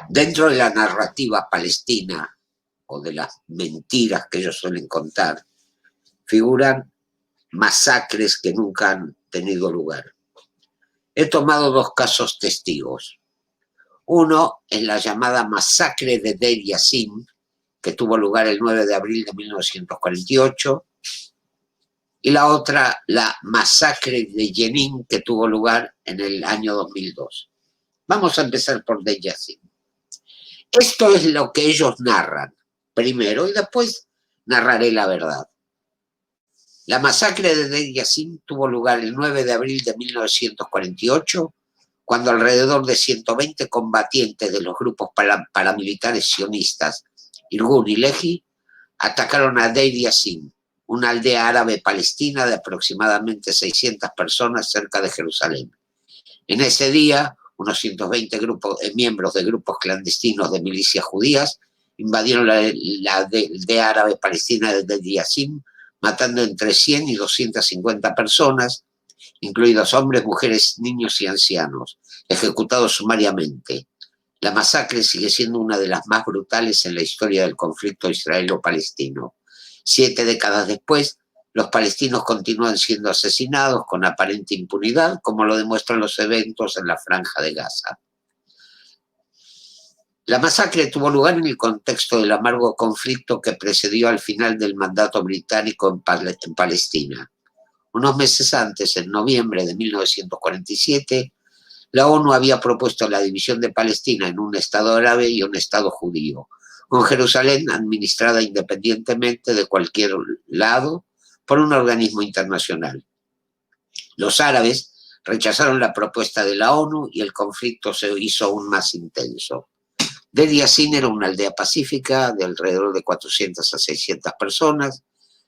Dentro de la narrativa palestina o de las mentiras que ellos suelen contar, figuran masacres que nunca han tenido lugar. He tomado dos casos testigos. Uno es la llamada masacre de Deir Yassin, que tuvo lugar el 9 de abril de 1948, y la otra, la masacre de Jenin, que tuvo lugar en el año 2002. Vamos a empezar por Deir Yassin. Esto es lo que ellos narran primero y después narraré la verdad. La masacre de Deir Yassin tuvo lugar el 9 de abril de 1948, cuando alrededor de 120 combatientes de los grupos paramilitares sionistas Irgun y Lehi atacaron a Deir Yassin, una aldea árabe palestina de aproximadamente 600 personas cerca de Jerusalén. En ese día, unos 120 miembros de grupos clandestinos de milicias judías invadieron la aldea árabe palestina de Deir Yassin, matando entre 100 y 250 personas, incluidos hombres, mujeres, niños y ancianos, ejecutados sumariamente. La masacre sigue siendo una de las más brutales en la historia del conflicto israelo-palestino. 7 décadas después, los palestinos continúan siendo asesinados con aparente impunidad, como lo demuestran los eventos en la Franja de Gaza. La masacre tuvo lugar en el contexto del amargo conflicto que precedió al final del mandato británico en Palestina. Unos meses antes, en noviembre de 1947, la ONU había propuesto la división de Palestina en un Estado árabe y un Estado judío, con Jerusalén administrada independientemente de cualquier lado por un organismo internacional. Los árabes rechazaron la propuesta de la ONU y el conflicto se hizo aún más intenso. Deir Yassin era una aldea pacífica de alrededor de 400 a 600 personas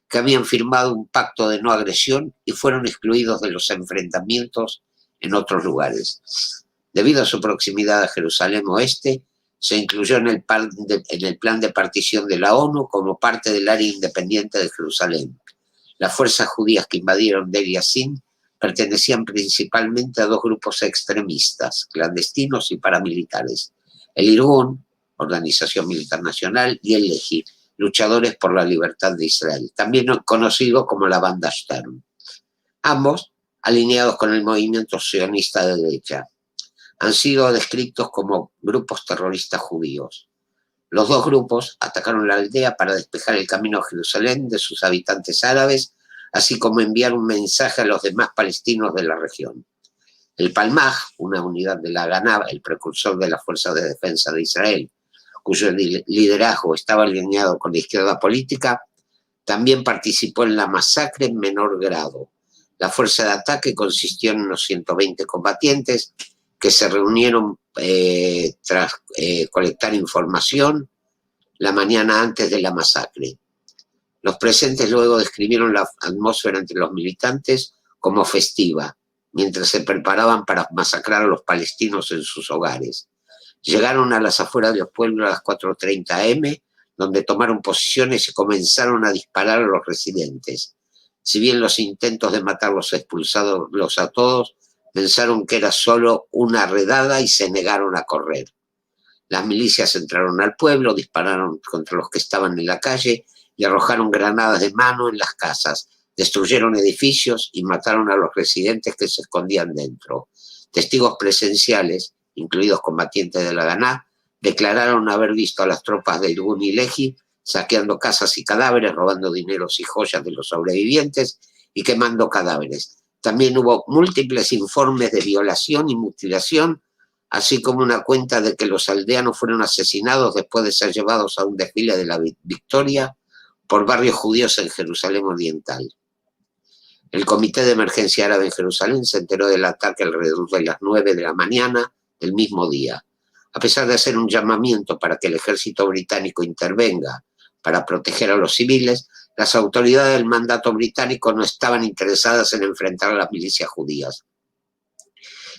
que habían firmado un pacto de no agresión y fueron excluidos de los enfrentamientos en otros lugares. Debido a su proximidad a Jerusalén Oeste, se incluyó en el plan de partición de la ONU como parte del área independiente de Jerusalén. Las fuerzas judías que invadieron Deir Yassin pertenecían principalmente a dos grupos extremistas, clandestinos y paramilitares: el Irgun, Organización Militar Nacional, y el Lehi, luchadores por la libertad de Israel, también conocido como la Banda Stern. Ambos, alineados con el movimiento sionista de derecha, han sido descritos como grupos terroristas judíos. Los dos grupos atacaron la aldea para despejar el camino a Jerusalén de sus habitantes árabes, así como enviar un mensaje a los demás palestinos de la región. El Palmaj, una unidad de la Haganah, el precursor de las Fuerzas de Defensa de Israel, cuyo liderazgo estaba alineado con la izquierda política, también participó en la masacre en menor grado. La fuerza de ataque consistió en unos 120 combatientes que se reunieron tras colectar información la mañana antes de la masacre. Los presentes luego describieron la atmósfera entre los militantes como festiva, mientras se preparaban para masacrar a los palestinos en sus hogares. Llegaron a las afueras del pueblo a las 4:30 am, donde tomaron posiciones y comenzaron a disparar a los residentes. Si bien los intentos de matarlos expulsarlos a todos, pensaron que era solo una redada y se negaron a correr. Las milicias entraron al pueblo, dispararon contra los que estaban en la calle y arrojaron granadas de mano en las casas, destruyeron edificios y mataron a los residentes que se escondían dentro. Testigos presenciales, incluidos combatientes de la Haganah, declararon haber visto a las tropas de Irgun y Lehi saqueando casas y cadáveres, robando dineros y joyas de los sobrevivientes y quemando cadáveres. También hubo múltiples informes de violación y mutilación, así como una cuenta de que los aldeanos fueron asesinados después de ser llevados a un desfile de la Victoria por barrios judíos en Jerusalén Oriental. El Comité de Emergencia Árabe en Jerusalén se enteró del ataque alrededor de las 9 de la mañana del mismo día. A pesar de hacer un llamamiento para que el ejército británico intervenga para proteger a los civiles, las autoridades del mandato británico no estaban interesadas en enfrentar a las milicias judías.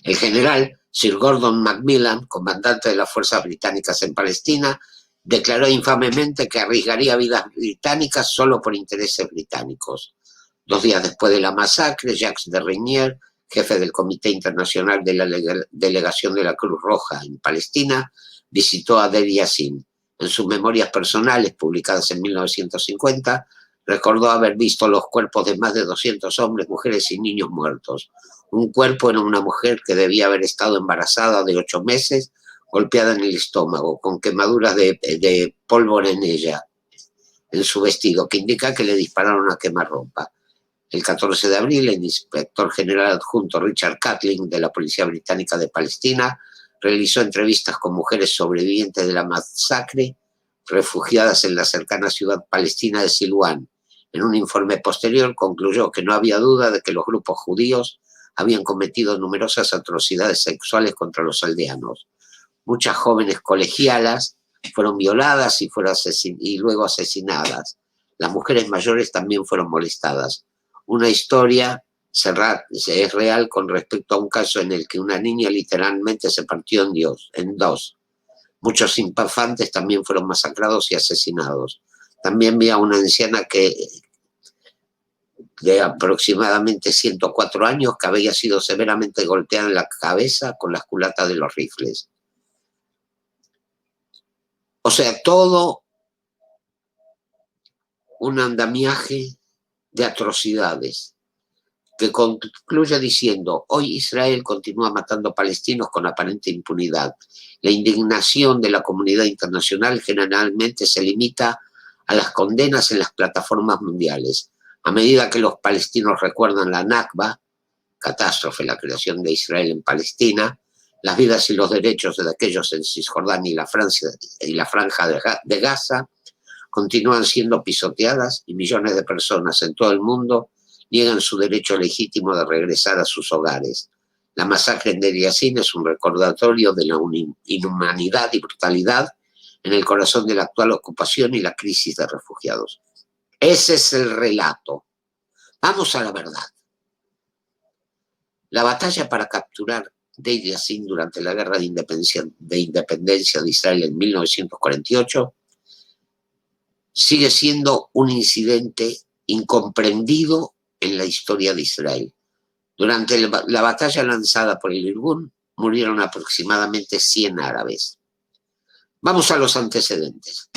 El general Sir Gordon Macmillan, comandante de las fuerzas británicas en Palestina, declaró infamemente que arriesgaría vidas británicas solo por intereses británicos. 2 días después de la masacre, Jacques de Reynier, jefe del Comité Internacional de la Delegación de la Cruz Roja en Palestina, visitó a Deir Yassin. En sus memorias personales, publicadas en 1950, recordó haber visto los cuerpos de más de 200 hombres, mujeres y niños muertos. Un cuerpo era una mujer que debía haber estado embarazada de 8 meses, golpeada en el estómago, con quemaduras de pólvora en ella, en su vestido, que indica que le dispararon a quemarropa. El 14 de abril, el inspector general adjunto Richard Catlin de la Policía Británica de Palestina realizó entrevistas con mujeres sobrevivientes de la masacre, refugiadas en la cercana ciudad palestina de Silwan. En un informe posterior concluyó que no había duda de que los grupos judíos habían cometido numerosas atrocidades sexuales contra los aldeanos. Muchas jóvenes colegialas fueron violadas y luego asesinadas. Las mujeres mayores también fueron molestadas. Una historia es real con respecto a un caso en el que una niña literalmente se partió en dos. Muchos infantes también fueron masacrados y asesinados. También vi a una anciana de aproximadamente 104 años que había sido severamente golpeada en la cabeza con las culatas de los rifles. O sea, todo un andamiaje de atrocidades que concluye diciendo: hoy Israel continúa matando palestinos con aparente impunidad. La indignación de la comunidad internacional generalmente se limita a las condenas en las plataformas mundiales. A medida que los palestinos recuerdan la Nakba, catástrofe, la creación de Israel en Palestina, las vidas y los derechos de aquellos en Cisjordania y la franja de Gaza continúan siendo pisoteadas y millones de personas en todo el mundo niegan su derecho legítimo de regresar a sus hogares. La masacre en Deir Yassin es un recordatorio de la inhumanidad y brutalidad en el corazón de la actual ocupación y la crisis de refugiados. Ese es el relato. Vamos a la verdad. La batalla para capturar Deir Yassin durante la Guerra de Independencia de Israel en 1948 sigue siendo un incidente incomprendido en la historia de Israel. Durante la batalla lanzada por el Irgun murieron aproximadamente 100 árabes. Vamos a los antecedentes.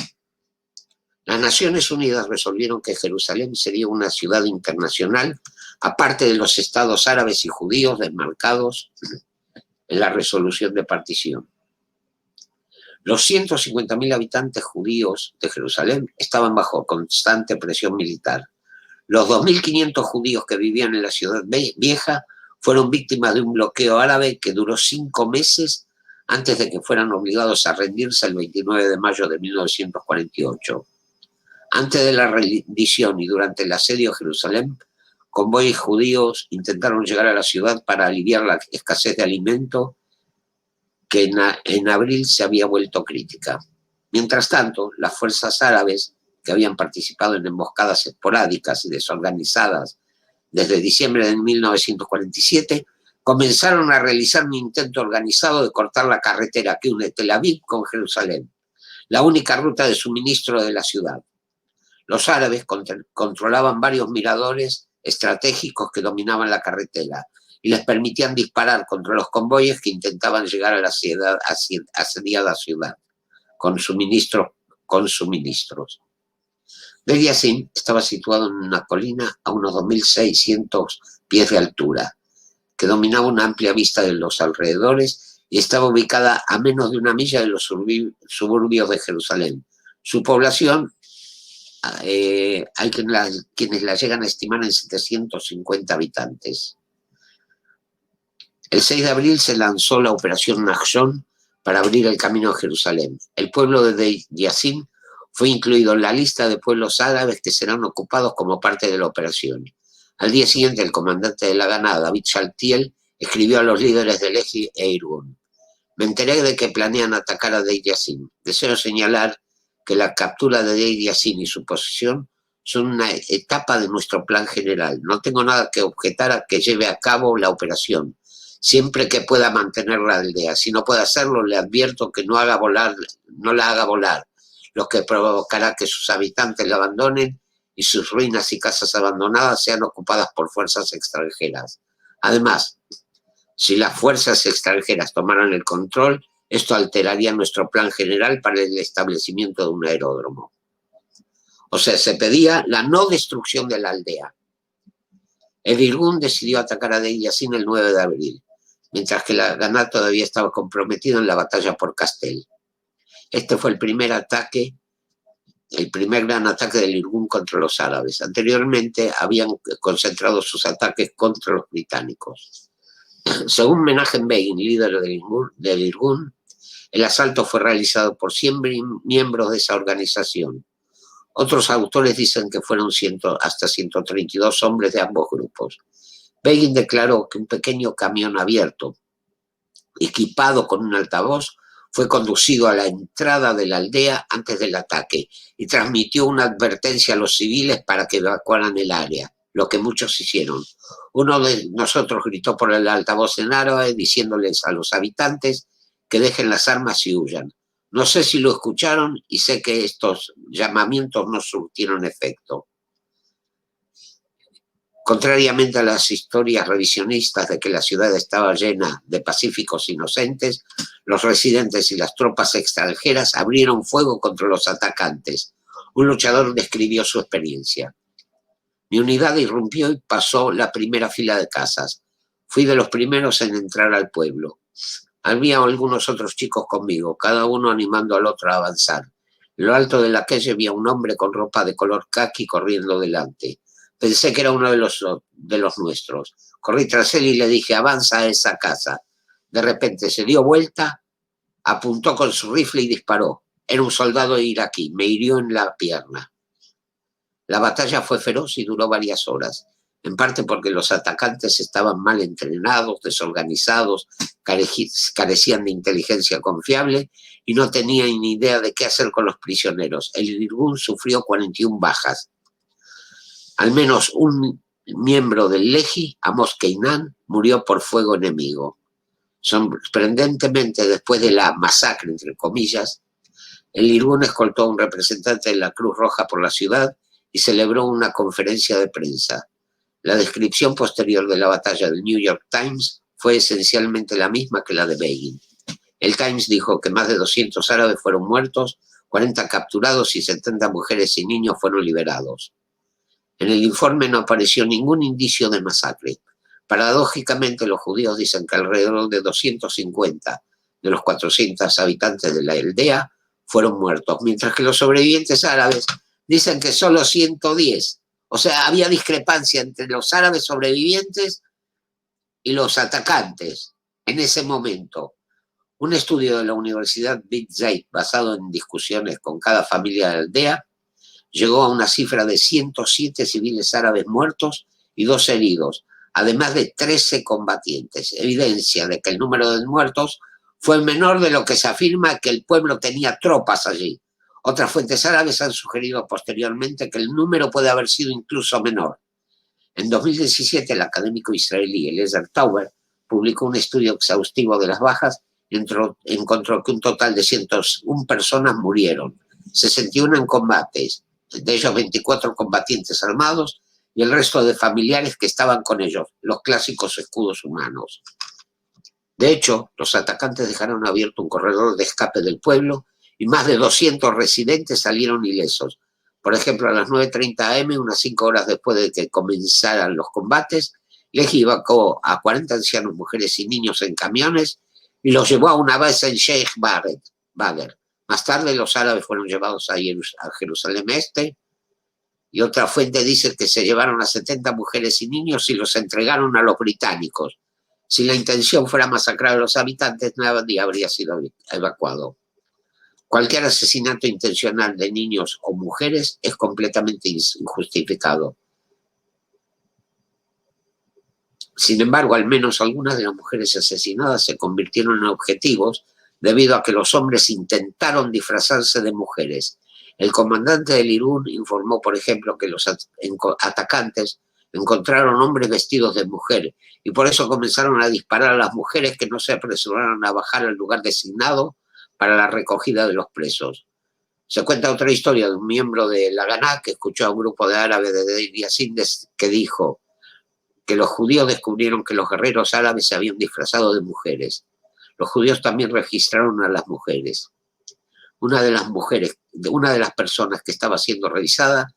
Las Naciones Unidas resolvieron que Jerusalén sería una ciudad internacional, aparte de los estados árabes y judíos desmarcados en la resolución de partición. Los 150.000 habitantes judíos de Jerusalén estaban bajo constante presión militar. Los 2.500 judíos que vivían en la ciudad vieja fueron víctimas de un bloqueo árabe que duró 5 meses antes de que fueran obligados a rendirse el 29 de mayo de 1948. Antes de la rendición y durante el asedio a Jerusalén, convoyes judíos intentaron llegar a la ciudad para aliviar la escasez de alimento que en abril se había vuelto crítica. Mientras tanto, las fuerzas árabes, que habían participado en emboscadas esporádicas y desorganizadas desde diciembre de 1947, comenzaron a realizar un intento organizado de cortar la carretera que une Tel Aviv con Jerusalén, la única ruta de suministro de la ciudad. Los árabes controlaban varios miradores estratégicos que dominaban la carretera y les permitían disparar contra los convoyes que intentaban llegar a la asediada ciudad con suministros. Deir Yassin estaba situado en una colina a unos 2.600 pies de altura, que dominaba una amplia vista de los alrededores y estaba ubicada a menos de 1 milla de los suburbios de Jerusalén. Su población, hay quienes la llegan a estimar en 750 habitantes. El 6 de abril se lanzó la operación Nachshon para abrir el camino a Jerusalén. El pueblo de Deir Yassin fue incluido en la lista de pueblos árabes que serán ocupados como parte de la operación. Al día siguiente, el comandante de la Haganah, David Shaltiel, escribió a los líderes del Lehi e Irgun: me enteré de que planean atacar a Deir Yassin. Deseo señalar que la captura de Deir Yassin y su posesión son una etapa de nuestro plan general. No tengo nada que objetar a que lleve a cabo la operación, siempre que pueda mantener la aldea. Si no puede hacerlo, le advierto que no la haga volar, lo que provocará que sus habitantes la abandonen y sus ruinas y casas abandonadas sean ocupadas por fuerzas extranjeras. Además, si las fuerzas extranjeras tomaran el control, Esto alteraría nuestro plan general para el establecimiento de un aeródromo. O sea, se pedía la no destrucción de la aldea. El Irgun decidió atacar a Deir Yassin el 9 de abril, mientras que la Haganah todavía estaba comprometido en la batalla por Castel. Este fue el primer gran ataque del Irgun contra los árabes. Anteriormente habían concentrado sus ataques contra los británicos. Según Menachem Begin, líder del Irgun, el asalto fue realizado por 100 miembros de esa organización. Otros autores dicen que fueron hasta 132 hombres de ambos grupos. Begin declaró que un pequeño camión abierto, equipado con un altavoz, fue conducido a la entrada de la aldea antes del ataque y transmitió una advertencia a los civiles para que evacuaran el área, lo que muchos hicieron. Uno de nosotros gritó por el altavoz en árabe diciéndoles a los habitantes que dejen las armas y huyan. No sé si lo escucharon y sé que estos llamamientos no surtieron efecto. Contrariamente a las historias revisionistas de que la ciudad estaba llena de pacíficos inocentes, los residentes y las tropas extranjeras abrieron fuego contra los atacantes. Un luchador describió su experiencia. Mi unidad irrumpió y pasó la primera fila de casas. Fui de los primeros en entrar al pueblo. Había algunos otros chicos conmigo, cada uno animando al otro a avanzar. En lo alto de la calle había un hombre con ropa de color caqui corriendo delante. Pensé que era uno de los nuestros. Corrí tras él y le dije, avanza a esa casa. De repente se dio vuelta, apuntó con su rifle y disparó. Era un soldado iraquí, me hirió en la pierna. La batalla fue feroz y duró varias horas, en parte porque los atacantes estaban mal entrenados, desorganizados, carecían de inteligencia confiable y no tenían ni idea de qué hacer con los prisioneros. El Irgun sufrió 41 bajas. Al menos un miembro del Lehi, Amos Keinan, murió por fuego enemigo. Sorprendentemente, después de la masacre, entre comillas, el Irgun escoltó a un representante de la Cruz Roja por la ciudad y celebró una conferencia de prensa. La descripción posterior de la batalla del New York Times fue esencialmente la misma que la de Begin. El Times dijo que más de 200 árabes fueron muertos, 40 capturados y 70 mujeres y niños fueron liberados. En el informe no apareció ningún indicio de masacre. Paradójicamente, los judíos dicen que alrededor de 250 de los 400 habitantes de la aldea fueron muertos, mientras que los sobrevivientes árabes dicen que solo 110. O sea, había discrepancia entre los árabes sobrevivientes y los atacantes en ese momento. Un estudio de la Universidad Beit Zayt, basado en discusiones con cada familia de la aldea, llegó a una cifra de 107 civiles árabes muertos y 2 heridos, además de 13 combatientes. Evidencia de que el número de muertos fue menor de lo que se afirma que el pueblo tenía tropas allí. Otras fuentes árabes han sugerido posteriormente que el número puede haber sido incluso menor. En 2017, el académico israelí Eliezer Tauber publicó un estudio exhaustivo de las bajas y encontró que un total de 101 personas murieron, 61 en combates, de ellos 24 combatientes armados y el resto de familiares que estaban con ellos, los clásicos escudos humanos. De hecho, los atacantes dejaron abierto un corredor de escape del pueblo y más de 200 residentes salieron ilesos. Por ejemplo, a las 9:30 am, unas 5 horas después de que comenzaran los combates, Lehi evacuó a 40 ancianos, mujeres y niños en camiones y los llevó a una base en Sheikh Badr. Más tarde, los árabes fueron llevados a Jerusalén Este y otra fuente dice que se llevaron a 70 mujeres y niños y los entregaron a los británicos. Si la intención fuera masacrar a los habitantes, nadie habría sido evacuado. Cualquier asesinato intencional de niños o mujeres es completamente injustificado. Sin embargo, al menos algunas de las mujeres asesinadas se convirtieron en objetivos debido a que los hombres intentaron disfrazarse de mujeres. El comandante del Irgun informó, por ejemplo, que los atacantes encontraron hombres vestidos de mujer y por eso comenzaron a disparar a las mujeres que no se apresuraron a bajar al lugar designado para la recogida de los presos. Se cuenta otra historia de un miembro de la Haganah que escuchó a un grupo de árabes de Deir Yassin que dijo que los judíos descubrieron que los guerreros árabes se habían disfrazado de mujeres. Los judíos también registraron a las mujeres. Una de las personas que estaba siendo revisada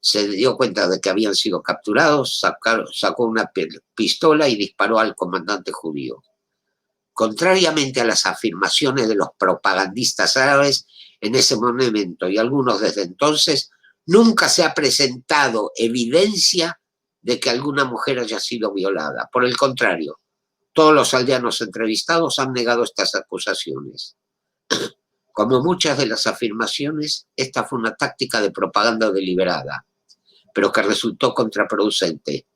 se dio cuenta de que habían sido capturados, sacó una pistola y disparó al comandante judío. Contrariamente a las afirmaciones de los propagandistas árabes en ese momento y algunos desde entonces, nunca se ha presentado evidencia de que alguna mujer haya sido violada. Por el contrario, todos los aldeanos entrevistados han negado estas acusaciones. Como muchas de las afirmaciones, esta fue una táctica de propaganda deliberada, pero que resultó contraproducente.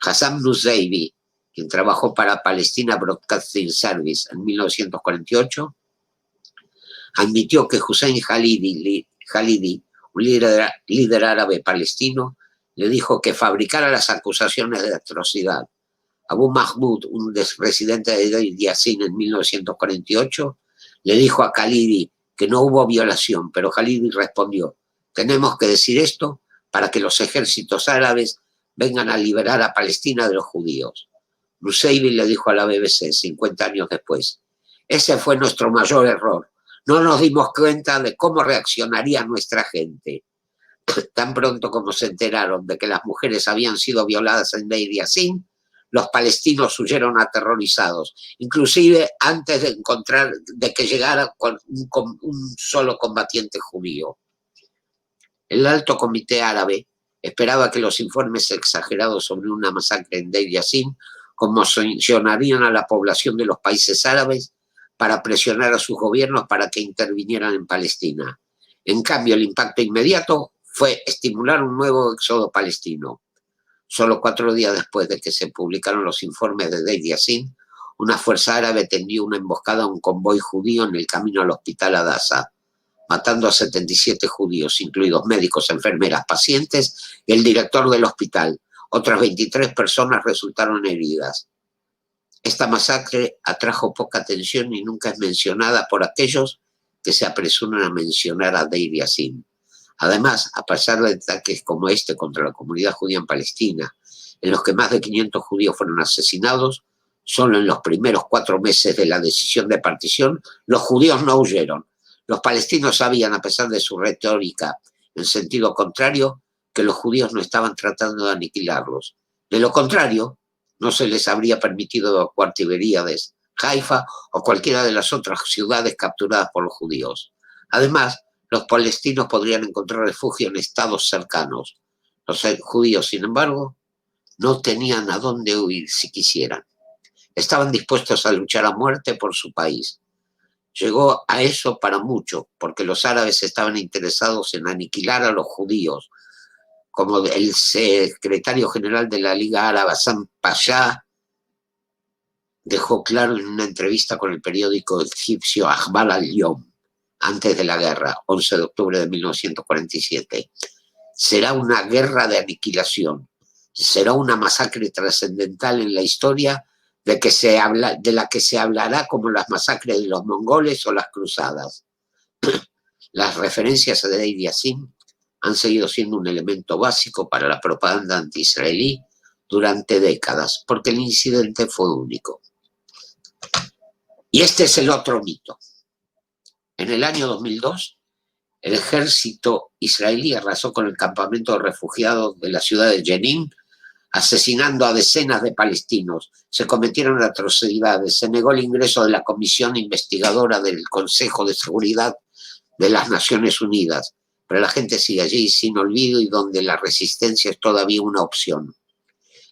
Hassan Nusseibeh, quien trabajó para Palestina Broadcasting Service en 1948, admitió que Hussein Khalidi, un líder árabe palestino, le dijo que fabricara las acusaciones de atrocidad. Abu Mahmoud, un residente de Deir Yassin en 1948, le dijo a Khalidi que no hubo violación, pero Khalidi respondió: tenemos que decir esto para que los ejércitos árabes vengan a liberar a Palestina de los judíos. Nusseibeh le dijo a la BBC 50 años después: ese fue nuestro mayor error. No nos dimos cuenta de cómo reaccionaría nuestra gente. Tan pronto como se enteraron de que las mujeres habían sido violadas en Deir Yassin, los palestinos huyeron aterrorizados, inclusive antes de que llegara un solo combatiente judío. El Alto Comité Árabe esperaba que los informes exagerados sobre una masacre en Deir Yassin conmocionarían a la población de los países árabes para presionar a sus gobiernos para que intervinieran en Palestina. En cambio, el impacto inmediato fue estimular un nuevo éxodo palestino. Solo 4 días después de que se publicaron los informes de Deir Yassin, una fuerza árabe tendió una emboscada a un convoy judío en el camino al hospital Adasa, matando a 77 judíos, incluidos médicos, enfermeras, pacientes y el director del hospital. Otras 23 personas resultaron heridas. Esta masacre atrajo poca atención y nunca es mencionada por aquellos que se apresuran a mencionar a Deir Yassin. Además, a pesar de ataques como este contra la comunidad judía en Palestina, en los que más de 500 judíos fueron asesinados, solo en los primeros 4 meses de la decisión de partición, los judíos no huyeron. Los palestinos sabían, a pesar de su retórica en sentido contrario, que los judíos no estaban tratando de aniquilarlos. De lo contrario, no se les habría permitido evacuar Tiberíades, Haifa o cualquiera de las otras ciudades capturadas por los judíos. Además, los palestinos podrían encontrar refugio en estados cercanos. Los judíos, sin embargo, no tenían a dónde huir si quisieran. Estaban dispuestos a luchar a muerte por su país. Llegó a eso para mucho, porque los árabes estaban interesados en aniquilar a los judíos, como el secretario general de la Liga Árabe, Hassan Pasha, dejó claro en una entrevista con el periódico egipcio Akhbar al-Yom, antes de la guerra, 11 de octubre de 1947. Será una guerra de aniquilación, será una masacre trascendental en la historia de la que se hablará como las masacres de los mongoles o las cruzadas. Las referencias a Deir Yassin han seguido siendo un elemento básico para la propaganda anti-israelí durante décadas, porque el incidente fue único. Y este es el otro mito. En el año 2002, el ejército israelí arrasó con el campamento de refugiados de la ciudad de Jenin, asesinando a decenas de palestinos. Se cometieron atrocidades. Se negó el ingreso de la comisión investigadora del Consejo de Seguridad de las Naciones Unidas. Pero la gente sigue allí sin olvido y donde la resistencia es todavía una opción.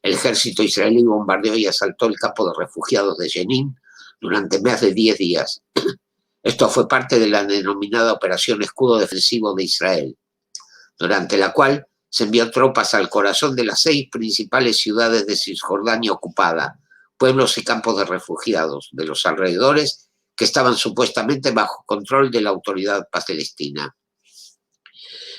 El ejército israelí bombardeó y asaltó el campo de refugiados de Jenin durante más de 10 días. Esto fue parte de la denominada Operación Escudo Defensivo de Israel, durante la cual se envió tropas al corazón de las 6 principales ciudades de Cisjordania ocupada, pueblos y campos de refugiados de los alrededores que estaban supuestamente bajo control de la autoridad palestina.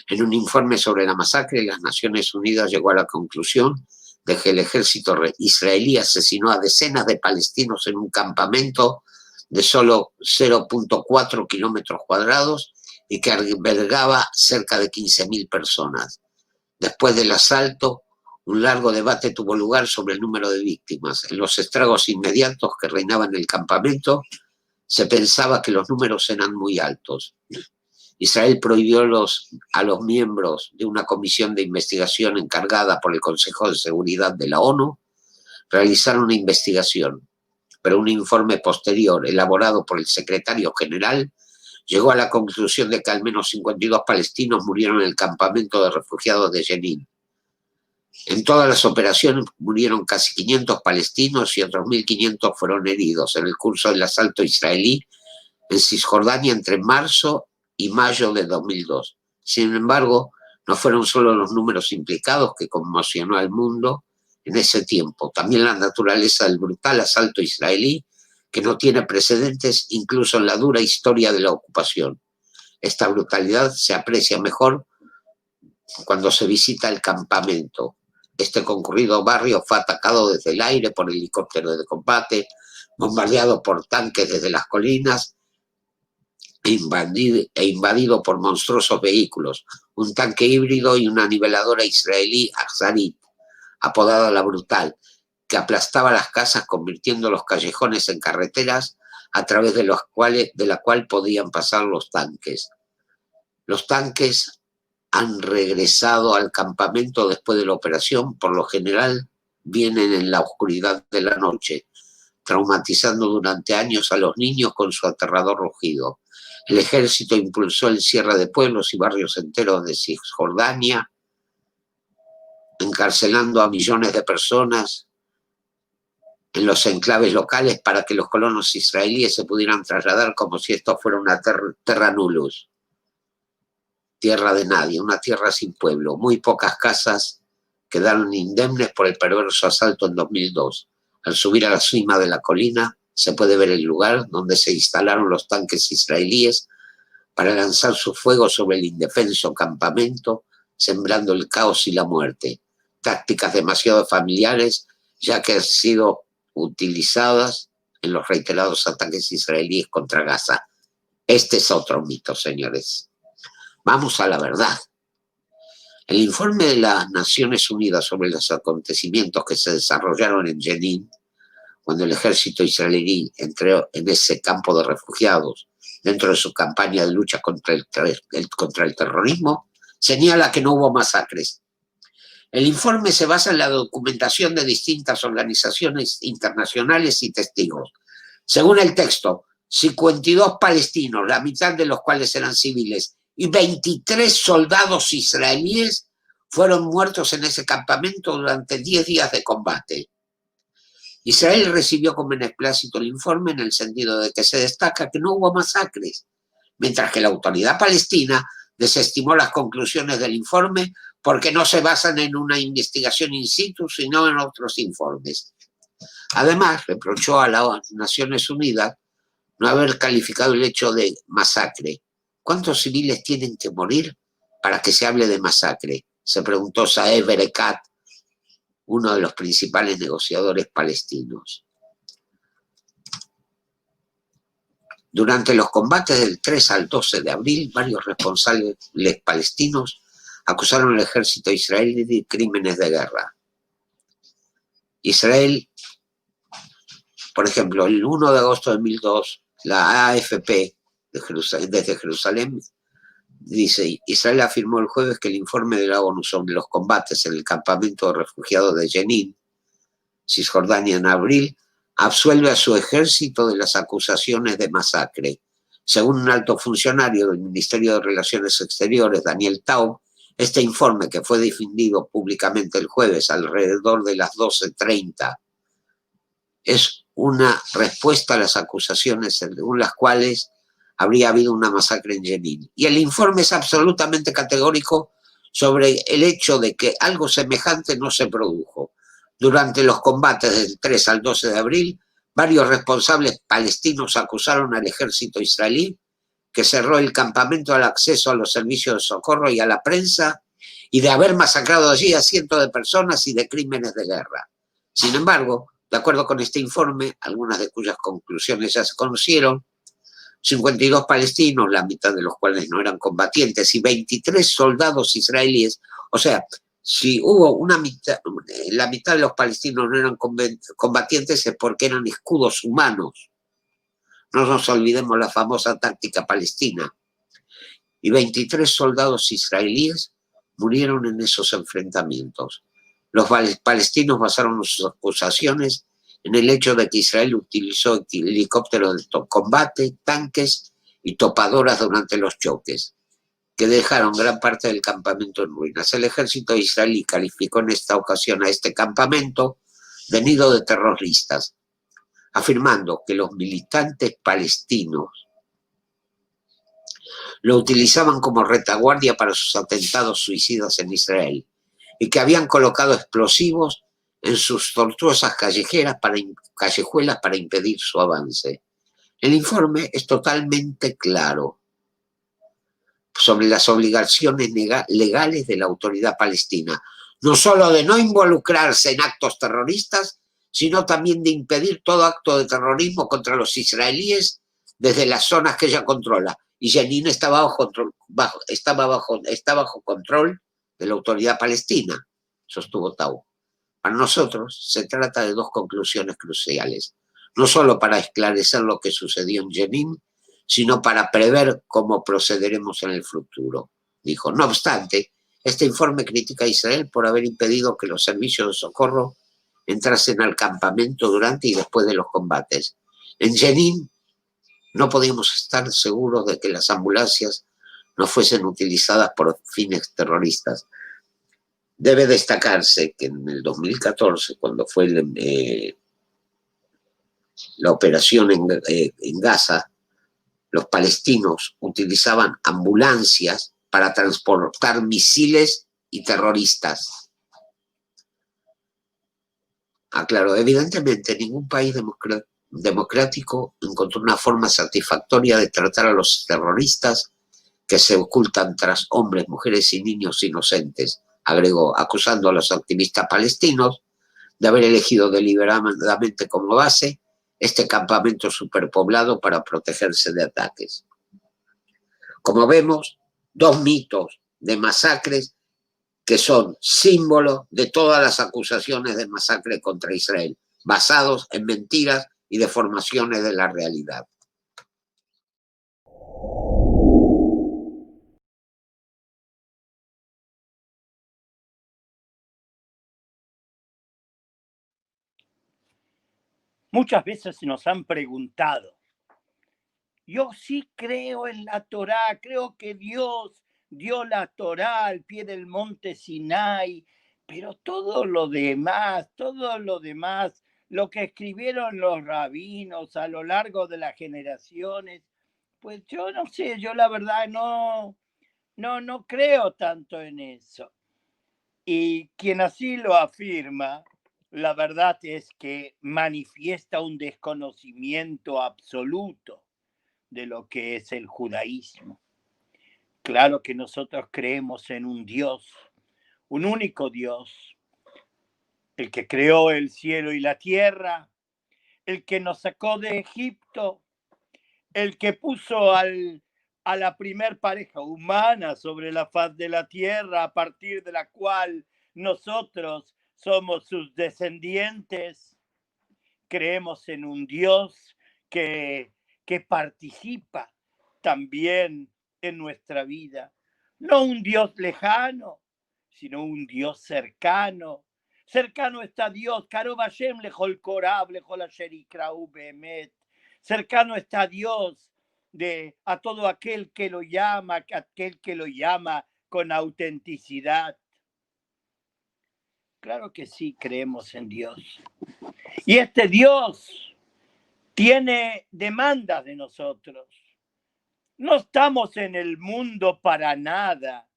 En un informe sobre la masacre, las Naciones Unidas llegó a la conclusión de que el ejército israelí asesinó a decenas de palestinos en un campamento de solo 0.4 kilómetros cuadrados y que albergaba cerca de 15.000 personas. Después del asalto, un largo debate tuvo lugar sobre el número de víctimas. En los estragos inmediatos que reinaban en el campamento, se pensaba que los números eran muy altos. Israel prohibió a los miembros de una comisión de investigación encargada por el Consejo de Seguridad de la ONU realizar una investigación, pero un informe posterior elaborado por el secretario general llegó a la conclusión de que al menos 52 palestinos murieron en el campamento de refugiados de Jenin. En todas las operaciones murieron casi 500 palestinos y otros 1.500 fueron heridos en el curso del asalto israelí en Cisjordania entre marzo y mayo de 2002. Sin embargo, no fueron solo los números implicados que conmocionó al mundo en ese tiempo, también la naturaleza del brutal asalto israelí que no tiene precedentes incluso en la dura historia de la ocupación. Esta brutalidad se aprecia mejor cuando se visita el campamento. Este concurrido barrio fue atacado desde el aire por helicópteros de combate, bombardeado por tanques desde las colinas e invadido por monstruosos vehículos, un tanque híbrido y una niveladora israelí Azarit, apodada La Brutal, que aplastaba las casas convirtiendo los callejones en carreteras a través de la cual podían pasar los tanques. Los tanques han regresado al campamento después de la operación, por lo general vienen en la oscuridad de la noche, traumatizando durante años a los niños con su aterrador rugido. El ejército impulsó el cierre de pueblos y barrios enteros de Cisjordania, encarcelando a millones de personas en los enclaves locales para que los colonos israelíes se pudieran trasladar como si esto fuera una terra nullus, tierra de nadie, una tierra sin pueblo. Muy pocas casas quedaron indemnes por el perverso asalto en 2002. Al subir a la cima de la colina se puede ver el lugar donde se instalaron los tanques israelíes para lanzar su fuego sobre el indefenso campamento, sembrando el caos y la muerte. Tácticas demasiado familiares, ya que han sido utilizadas en los reiterados ataques israelíes contra Gaza. Este es otro mito, señores. Vamos a la verdad. El informe de las Naciones Unidas sobre los acontecimientos que se desarrollaron en Jenin, cuando el ejército israelí entró en ese campo de refugiados dentro de su campaña de lucha contra el terrorismo, señala que no hubo masacres. El informe se basa en la documentación de distintas organizaciones internacionales y testigos. Según el texto, 52 palestinos, la mitad de los cuales eran civiles, y 23 soldados israelíes fueron muertos en ese campamento durante 10 días de combate. Israel recibió con beneplácito el informe en el sentido de que se destaca que no hubo masacres, mientras que la autoridad palestina desestimó las conclusiones del informe porque no se basan en una investigación in situ, sino en otros informes. Además, reprochó a las Naciones Unidas no haber calificado el hecho de masacre. ¿Cuántos civiles tienen que morir para que se hable de masacre?, se preguntó Saeb Erekat, uno de los principales negociadores palestinos. Durante los combates del 3 al 12 de abril, varios responsables palestinos acusaron al ejército israelí de crímenes de guerra. Israel, por ejemplo, el 1 de agosto de 2002, la AFP desde Jerusalén dice: Israel afirmó el jueves que el informe de la ONU sobre los combates en el campamento de refugiados de Jenin, Cisjordania, en abril, absuelve a su ejército de las acusaciones de masacre. Según un alto funcionario del Ministerio de Relaciones Exteriores, Daniel Taub, este informe, que fue difundido públicamente el jueves alrededor de las 12:30, es una respuesta a las acusaciones según las cuales habría habido una masacre en Jenin. Y el informe es absolutamente categórico sobre el hecho de que algo semejante no se produjo. Durante los combates del 3 al 12 de abril, varios responsables palestinos acusaron al ejército israelí, que cerró el campamento al acceso a los servicios de socorro y a la prensa, y de haber masacrado allí a cientos de personas y de crímenes de guerra. Sin embargo, de acuerdo con este informe, algunas de cuyas conclusiones ya se conocieron, 52 palestinos, la mitad de los cuales no eran combatientes, y 23 soldados israelíes, o sea, si hubo la mitad de los palestinos no eran combatientes, es porque eran escudos humanos, No nos olvidemos la famosa táctica palestina. Y 23 soldados israelíes murieron en esos enfrentamientos. Los palestinos basaron sus acusaciones en el hecho de que Israel utilizó helicópteros de combate, tanques y topadoras durante los choques, que dejaron gran parte del campamento en ruinas. El ejército israelí calificó en esta ocasión a este campamento de nido de terroristas, afirmando que los militantes palestinos lo utilizaban como retaguardia para sus atentados suicidas en Israel y que habían colocado explosivos en sus tortuosas callejuelas para impedir su avance. El informe es totalmente claro sobre las obligaciones legales de la autoridad palestina, no solo de no involucrarse en actos terroristas, sino también de impedir todo acto de terrorismo contra los israelíes desde las zonas que ella controla. Y Jenin está bajo control de la autoridad palestina, sostuvo Tau. Para nosotros se trata de dos conclusiones cruciales, no solo para esclarecer lo que sucedió en Jenin, sino para prever cómo procederemos en el futuro, dijo. No obstante, este informe critica a Israel por haber impedido que los servicios de socorro entrasen al campamento durante y después de los combates. En Jenin no podíamos estar seguros de que las ambulancias no fuesen utilizadas por fines terroristas. Debe destacarse que en el 2014, cuando fue la operación en Gaza, los palestinos utilizaban ambulancias para transportar misiles y terroristas. Aclaró, evidentemente ningún país democrático encontró una forma satisfactoria de tratar a los terroristas que se ocultan tras hombres, mujeres y niños inocentes, agregó, acusando a los activistas palestinos de haber elegido deliberadamente como base este campamento superpoblado para protegerse de ataques. Como vemos, dos mitos de masacres que son símbolos de todas las acusaciones de masacre contra Israel, basados en mentiras y deformaciones de la realidad. Muchas veces nos han preguntado, yo sí creo en la Torá, creo que Dios dio la Torá al pie del monte Sinai, pero todo lo demás, lo que escribieron los rabinos a lo largo de las generaciones, pues yo no sé, yo la verdad no creo tanto en eso. Y quien así lo afirma, la verdad es que manifiesta un desconocimiento absoluto de lo que es el judaísmo. Claro que nosotros creemos en un Dios, un único Dios, el que creó el cielo y la tierra, el que nos sacó de Egipto, el que puso a la primer pareja humana sobre la faz de la tierra, a partir de la cual nosotros somos sus descendientes. Creemos en un Dios que participa también en nuestra vida. No un Dios lejano, sino un Dios cercano. Cercano está Dios. Karov Hashem lejol korab, lejol asher yikrau beemet. Cercano está Dios a todo aquel que lo llama con autenticidad. Claro que sí, creemos en Dios. Y este Dios tiene demandas de nosotros. No estamos en el mundo para nada.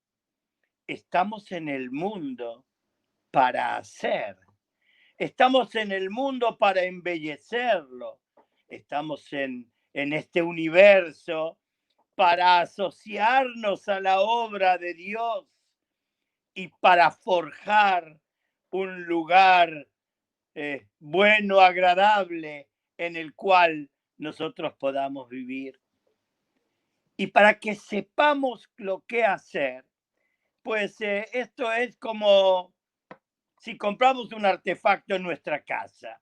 Estamos en el mundo para hacer. Estamos en el mundo para embellecerlo. Estamos en este universo para asociarnos a la obra de Dios y para forjar un lugar bueno, agradable, en el cual nosotros podamos vivir. Y para que sepamos lo que hacer, pues esto es como si compramos un artefacto en nuestra casa.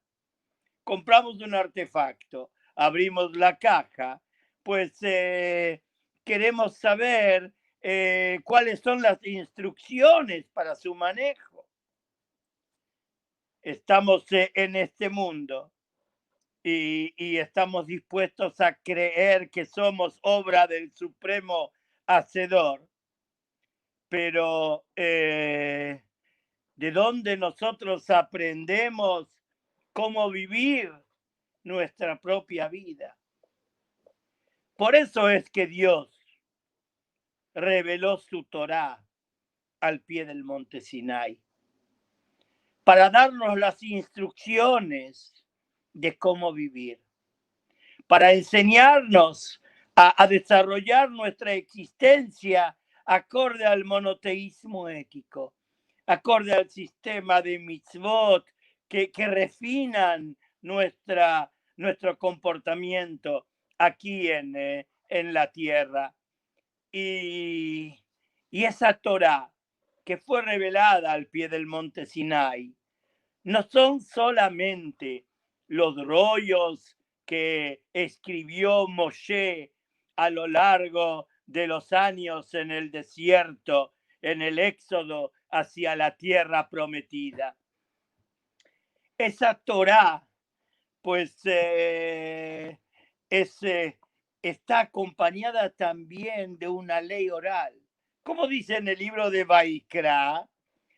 Compramos un artefacto. abrimos la caja, pues queremos saber cuáles son las instrucciones para su manejo. Estamos en este mundo y estamos dispuestos a creer que somos obra del Supremo Hacedor, pero ¿de dónde nosotros aprendemos cómo vivir nuestra propia vida? Por eso es que Dios reveló su Torá al pie del monte Sinai, para darnos las instrucciones de cómo vivir, para enseñarnos a desarrollar nuestra existencia acorde al monoteísmo ético, acorde al sistema de mitzvot que refinan nuestro comportamiento aquí en la tierra. Y esa Torá que fue revelada al pie del monte Sinai no son solamente los rollos que escribió Moshe a lo largo de los años en el desierto, en el éxodo hacia la tierra prometida. Esa Torá, pues, está acompañada también de una ley oral. Como dice en el libro de Vaikra,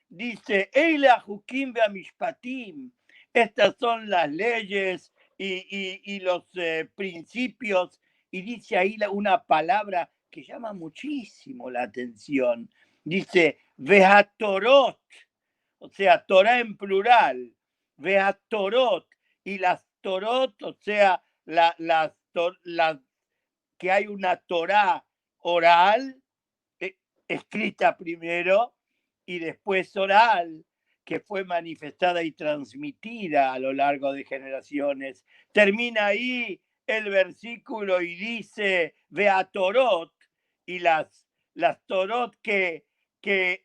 dice, Eila Hukim Beamishpatim, estas son las leyes y los principios, y dice ahí una palabra que llama muchísimo la atención. Dice, Vehatorot, o sea, Torah en plural, Vehatorot, y las Torot, o sea, las que hay una Torah oral, escrita primero, y después oral, que fue manifestada y transmitida a lo largo de generaciones. Termina ahí el versículo y dice, Veatorot, y las Torot que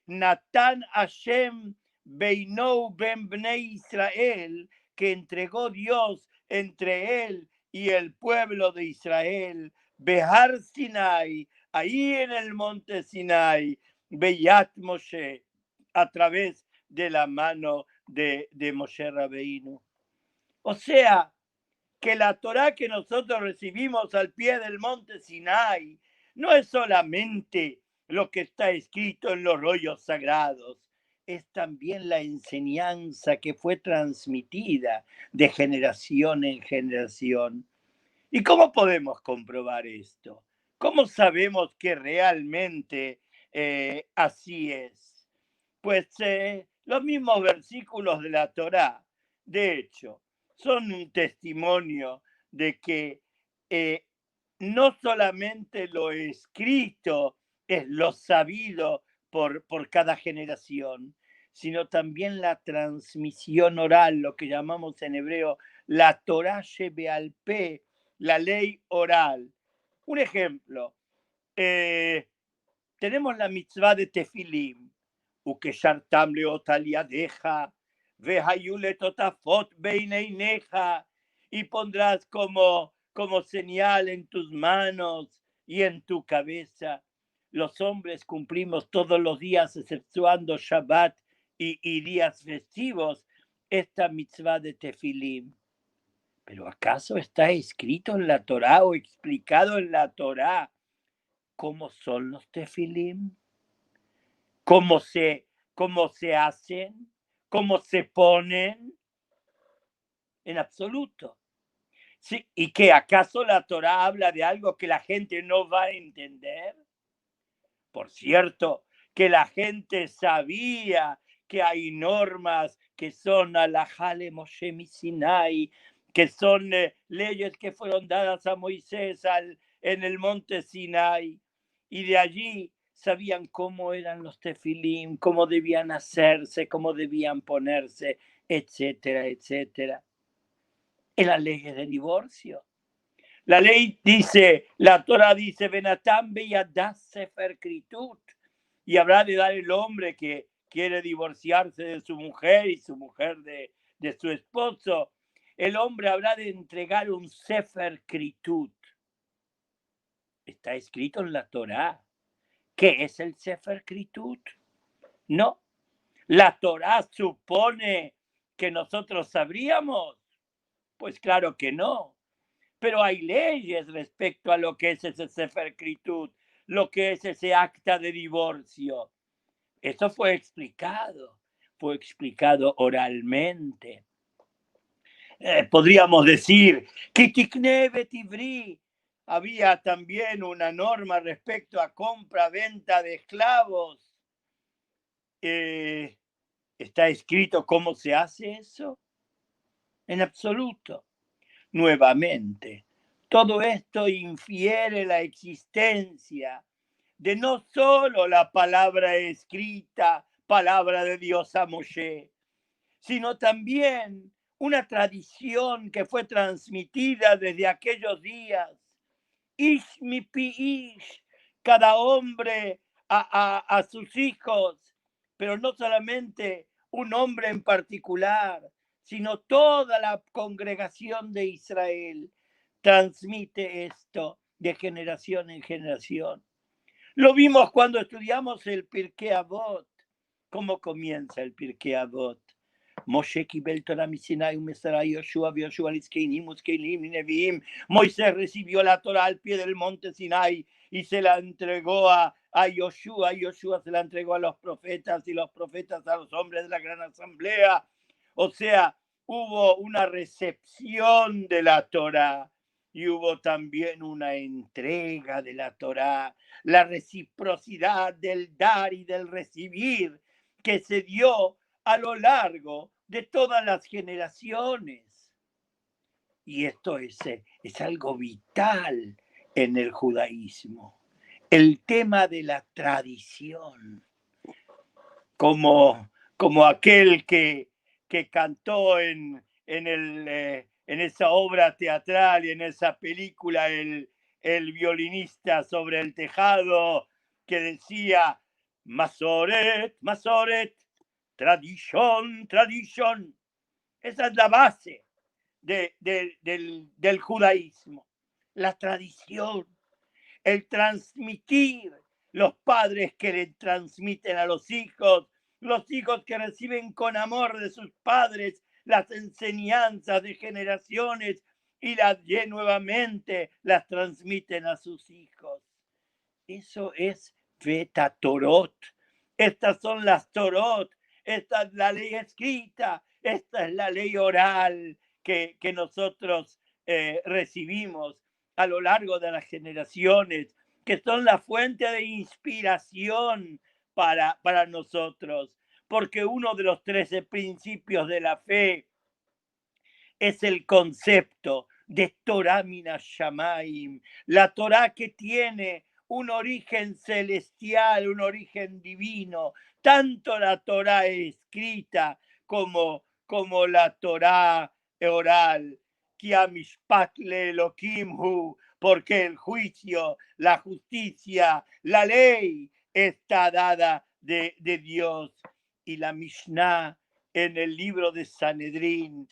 Natán Hashem Beinou Ben Bnei Israel, que entregó Dios entre él y el pueblo de Israel, Behar Sinai, ahí en el monte Sinai, Beyat Moshe, a través de la mano de Moshe Rabbeinu. O sea, que la Torá que nosotros recibimos al pie del monte Sinai no es solamente lo que está escrito en los rollos sagrados, es también la enseñanza que fue transmitida de generación en generación. ¿Y cómo podemos comprobar esto? ¿Cómo sabemos que realmente así es? Pues los mismos versículos de la Torá, de hecho, son un testimonio de que no solamente lo escrito es lo sabido por cada generación, sino también la transmisión oral, lo que llamamos en hebreo la Torah shebeal peh, la ley oral. Un ejemplo, tenemos la mitzvah de Tefilim, ukeshartam leot al yadeja, vehayu letotafot beineineja, y pondrás como señal en tus manos y en tu cabeza. Los hombres cumplimos todos los días, exceptuando Shabbat y días festivos, esta mitzvah de Tefilim. ¿Pero acaso está escrito en la Torá o explicado en la Torá cómo son los tefilim? ¿Cómo se hacen? ¿Cómo se ponen? En absoluto. ¿Sí? ¿Y que acaso la Torá habla de algo que la gente no va a entender? Por cierto, que la gente sabía que hay normas que son alajá le Moshe Sinai, que son leyes que fueron dadas a Moisés en el monte Sinai, y de allí sabían cómo eran los tefilim, cómo debían hacerse, cómo debían ponerse, etcétera, etcétera. En las leyes de divorcio. La ley dice, la Torah dice, Benatán beyadas sefer kritut, y habrá de dar el hombre que quiere divorciarse de su mujer y su mujer de su esposo, el hombre habrá de entregar un Sefer Kritut. Está escrito en la Torá. ¿Qué es el Sefer Kritut? No. ¿La Torá supone que nosotros sabríamos? Pues claro que no. Pero hay leyes respecto a lo que es ese Sefer Kritut, lo que es ese acta de divorcio. Eso fue explicado oralmente. Podríamos decir que Tikne Betivri, había también una norma respecto a compra-venta de esclavos. ¿Está escrito cómo se hace eso? En absoluto. Nuevamente, todo esto infiere la existencia de no solo la palabra escrita, palabra de Dios a Moshe, sino también una tradición que fue transmitida desde aquellos días. Ish mi pi ish, cada hombre a sus hijos, pero no solamente un hombre en particular, sino toda la congregación de Israel transmite esto de generación en generación. Lo vimos cuando estudiamos el Pirkei Avot. ¿Cómo comienza el Pirkei Avot? Moshe קיבל תורה מסיני ומסרה יהושע ויהושע לזקנים וזקנים לנביאים. Moisés recibió la Torah al pie del monte Sinai y se la entregó a Yoshua. Yoshua se la entregó a los profetas y los profetas a los hombres de la gran asamblea. O sea, hubo una recepción de la Torah y hubo también una entrega de la Torah, la reciprocidad del dar y del recibir que se dio a lo largo de todas las generaciones. Y esto es algo vital en el judaísmo. El tema de la tradición, como aquel que cantó en esa obra teatral y en esa película, el violinista sobre el tejado, que decía, Masoret, Masoret, tradición, tradición. Esa es la base del judaísmo, la tradición, el transmitir, los padres que le transmiten a los hijos que reciben con amor de sus padres las enseñanzas de generaciones y nuevamente las transmiten a sus hijos. Eso es Veta Torot. Estas son las Torot. Esta es la ley escrita. Esta es la ley oral que nosotros recibimos a lo largo de las generaciones, que son la fuente de inspiración para nosotros, porque uno de los 13 principios de la fe es el concepto de Torah min hashamayim, la Torah que tiene un origen celestial, un origen divino, tanto la Torah escrita como la Torah oral. Ki hamishpat leElokim hu, porque el juicio, la justicia, la ley está dada de Dios. Y la Mishnah en el libro de Sanedrín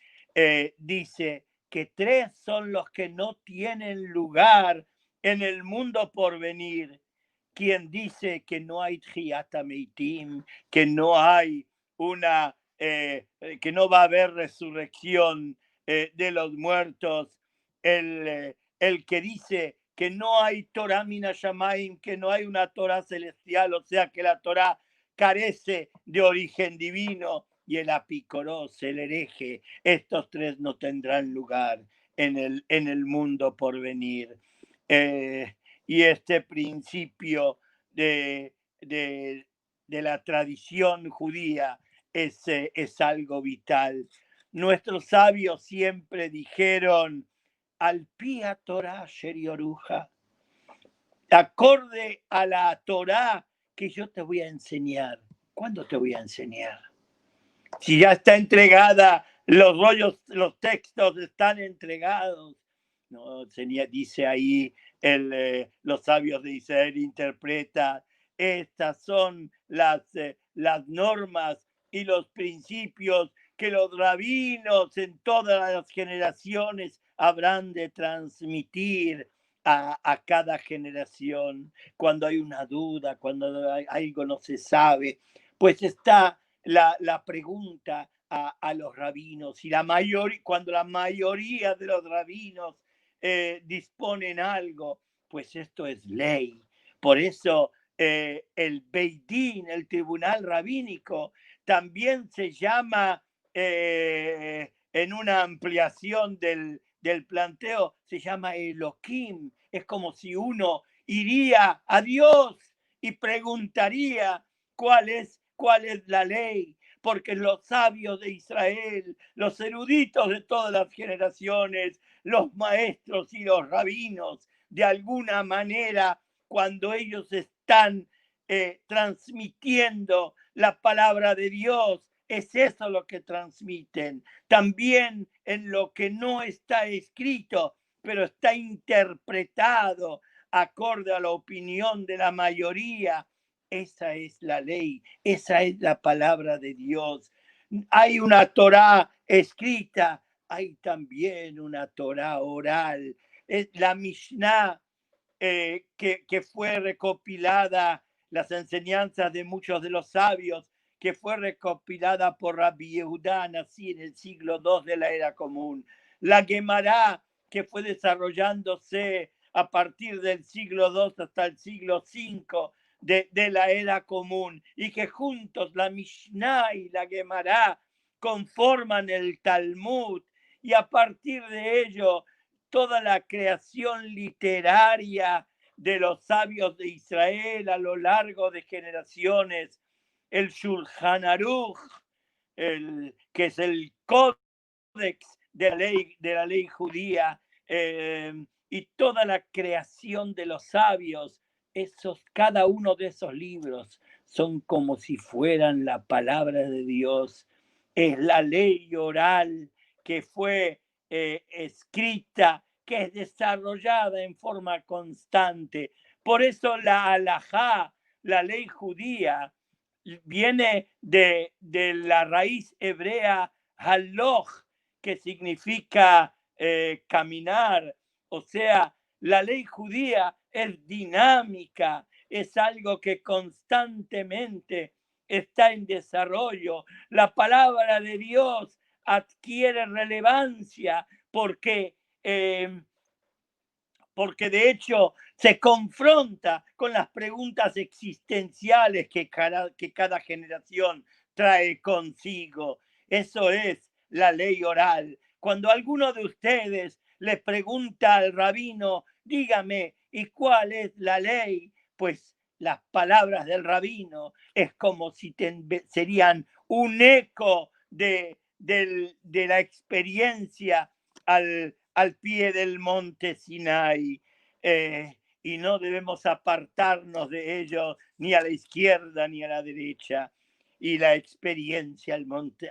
dice que 3 son los que no tienen lugar en el mundo por venir. Quien dice que no hay Tchiyat HaMeitim, que no hay que no va a haber resurrección de los muertos, el que dice que no hay Torah min hashamayim, que no hay una Torah celestial, o sea que la Torah carece de origen divino, y el apicorós, el hereje, estos 3 no tendrán lugar en el mundo por venir. Y este principio de la tradición judía es algo vital. Nuestros sabios siempre dijeron, al pía Torah sherioruja, acorde a la Torah que yo te voy a enseñar. ¿Cuándo te voy a enseñar? Si ya está entregada, los rollos, los textos están entregados. No, dice ahí los sabios de Israel interpreta, estas son las normas y los principios que los rabinos en todas las generaciones habrán de transmitir a cada generación. Cuando hay una duda, cuando algo no se sabe, pues está la pregunta a los rabinos. Y cuando la mayoría de los rabinos disponen algo, pues esto es ley. Por eso el Beit Din, el tribunal rabínico, también se llama, en una ampliación del planteo, se llama Elohim. Es como si uno iría a Dios y preguntaría cuál es la ley, porque los sabios de Israel, los eruditos de todas las generaciones, los maestros y los rabinos, de alguna manera, cuando ellos están transmitiendo la palabra de Dios, es eso lo que transmiten. También en lo que no está escrito, pero está interpretado acorde a la opinión de la mayoría. Esa es la ley, esa es la palabra de Dios. Hay una Torá escrita, hay también una Torá oral. Es la Mishnah, que fue recopilada, las enseñanzas de muchos de los sabios, que fue recopilada por Rabbi Yehudá, así en el siglo II de la era común. La Gemara, que fue desarrollándose a partir del siglo II hasta el siglo V de la era común, y que juntos la Mishnah y la Gemara conforman el Talmud, y a partir de ello toda la creación literaria de los sabios de Israel a lo largo de generaciones, el Shulchan Aruch, que es el códex de la ley judía, y toda la creación de los sabios, cada uno de esos libros son como si fueran la palabra de Dios. Es la ley oral que fue escrita, que es desarrollada en forma constante. Por eso la halajá, la ley judía, viene de la raíz hebrea haloch, que significa caminar. O sea, la ley judía es dinámica, es algo que constantemente está en desarrollo. La palabra de Dios adquiere relevancia porque de hecho se confronta con las preguntas existenciales que cada generación trae consigo. Eso es la ley oral. Cuando alguno de ustedes le pregunta al rabino, dígame, ¿y cuál es la ley? Pues las palabras del rabino es como si serían un eco de la experiencia al pie del monte Sinai, y no debemos apartarnos de ello ni a la izquierda ni a la derecha. Y la experiencia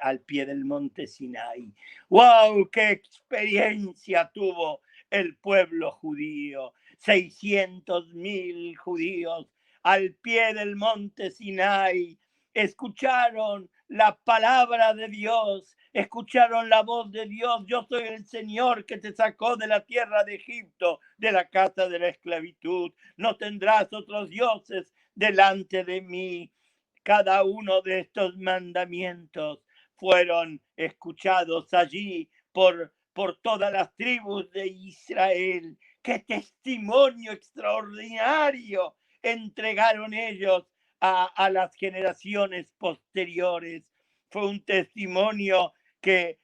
al pie del monte Sinai. ¡Wow! ¡Qué experiencia tuvo el pueblo judío! 600,000 judíos al pie del monte Sinai escucharon la palabra de Dios, escucharon la voz de Dios. Yo soy el Señor que te sacó de la tierra de Egipto, de la casa de la esclavitud. No tendrás otros dioses delante de mí. Cada uno de estos mandamientos fueron escuchados allí por todas las tribus de Israel. ¡Qué testimonio extraordinario entregaron ellos a las generaciones posteriores! Fue un testimonio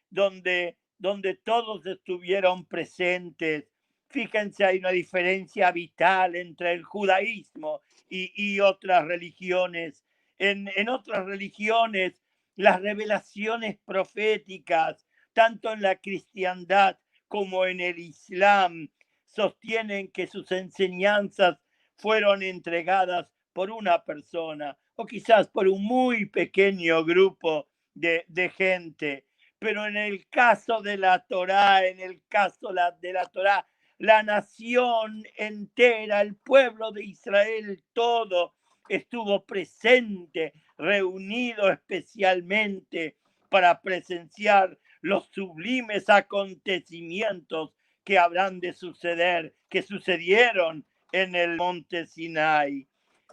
donde todos estuvieron presentes. Fíjense, hay una diferencia vital entre el judaísmo y otras religiones. En otras religiones, las revelaciones proféticas, tanto en la cristiandad como en el Islam, sostienen que sus enseñanzas fueron entregadas por una persona o quizás por un muy pequeño grupo de gente. Pero en el caso de la Torá, en el caso de la Torá, la nación entera, el pueblo de Israel todo estuvo presente, reunido especialmente para presenciar los sublimes acontecimientos que habrán de suceder, que sucedieron en el monte Sinai.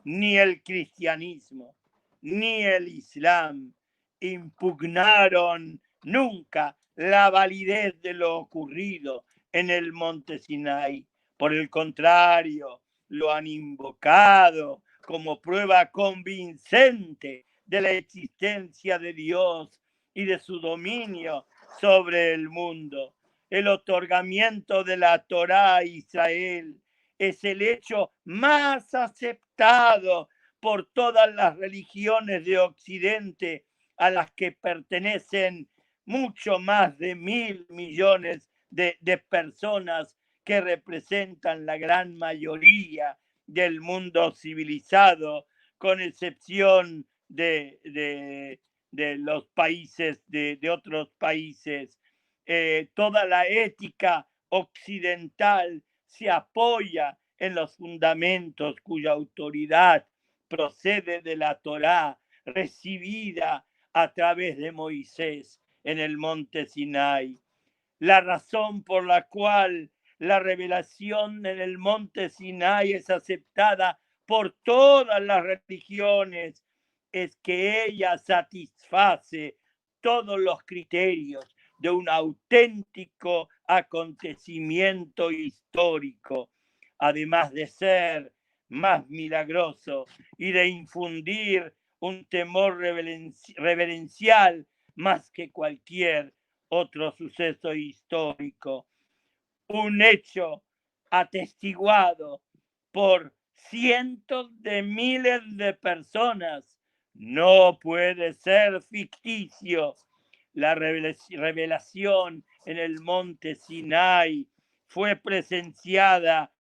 Ni el cristianismo, ni el islam impugnaron nunca la validez de lo ocurrido en el monte Sinai. Por el contrario, lo han invocado como prueba convincente de la existencia de Dios y de su dominio sobre el mundo. El otorgamiento de la Torá a Israel es el hecho más aceptado por todas las religiones de Occidente, a las que pertenecen mucho más de 1.000 millones de personas que representan la gran mayoría del mundo civilizado, con excepción de los países, de otros países. Toda la ética occidental se apoya en los fundamentos cuya autoridad procede de la Torá recibida a través de Moisés en el monte Sinai. La razón por la cual la revelación en el monte Sinai es aceptada por todas las religiones es que ella satisface todos los criterios de un auténtico acontecimiento histórico, además de ser más milagroso y de infundir un temor reverencial más que cualquier otro suceso histórico. Un hecho atestiguado por cientos de miles de personas no puede ser ficticio. La revelación en el monte Sinai fue presenciada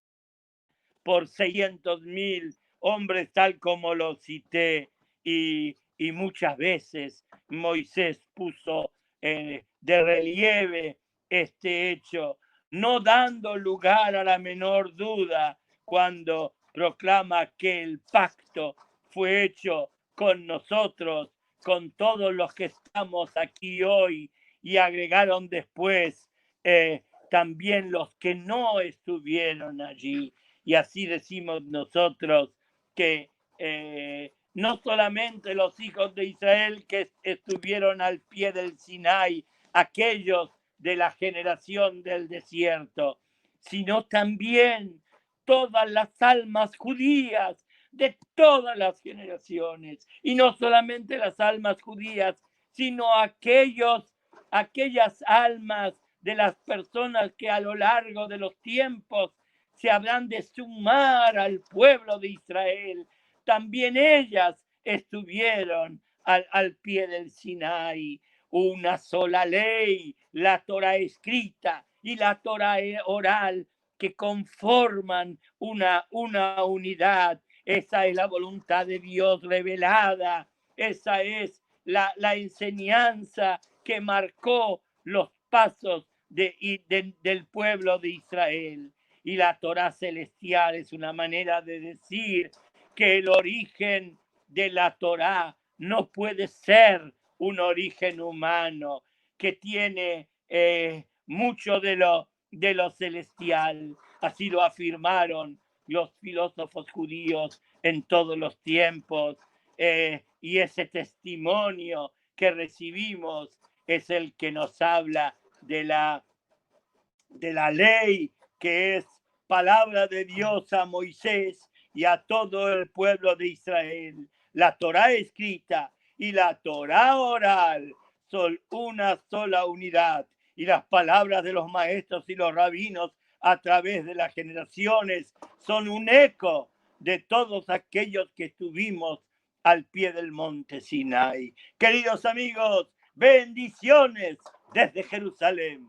por 600.000 hombres, tal como lo cité, y muchas veces Moisés puso de relieve este hecho, no dando lugar a la menor duda cuando proclama que el pacto fue hecho con nosotros, con todos los que estamos aquí hoy, y agregaron después también los que no estuvieron allí. Y así decimos nosotros que no solamente los hijos de Israel que estuvieron al pie del Sinai, aquellos de la generación del desierto, sino también todas las almas judías de todas las generaciones, y no solamente las almas judías, sino aquellas almas de las personas que a lo largo de los tiempos se habrán de sumar al pueblo de Israel. También ellas estuvieron al pie del Sinai. Una sola ley, la Torá escrita y la Torá oral, que conforman una unidad. Esa es la voluntad de Dios revelada. Esa es la enseñanza que marcó los pasos del pueblo de Israel. Y la Torá celestial es una manera de decir que el origen de la Torá no puede ser un origen humano, que tiene mucho de lo celestial. Así lo afirmaron los filósofos judíos en todos los tiempos, y ese testimonio que recibimos es el que nos habla de la ley, que es palabra de Dios a Moisés y a todo el pueblo de Israel. La Torá escrita y la Torá oral son una sola unidad, y las palabras de los maestros y los rabinos a través de las generaciones son un eco de todos aquellos que estuvimos al pie del monte Sinai. Queridos amigos, bendiciones desde Jerusalén.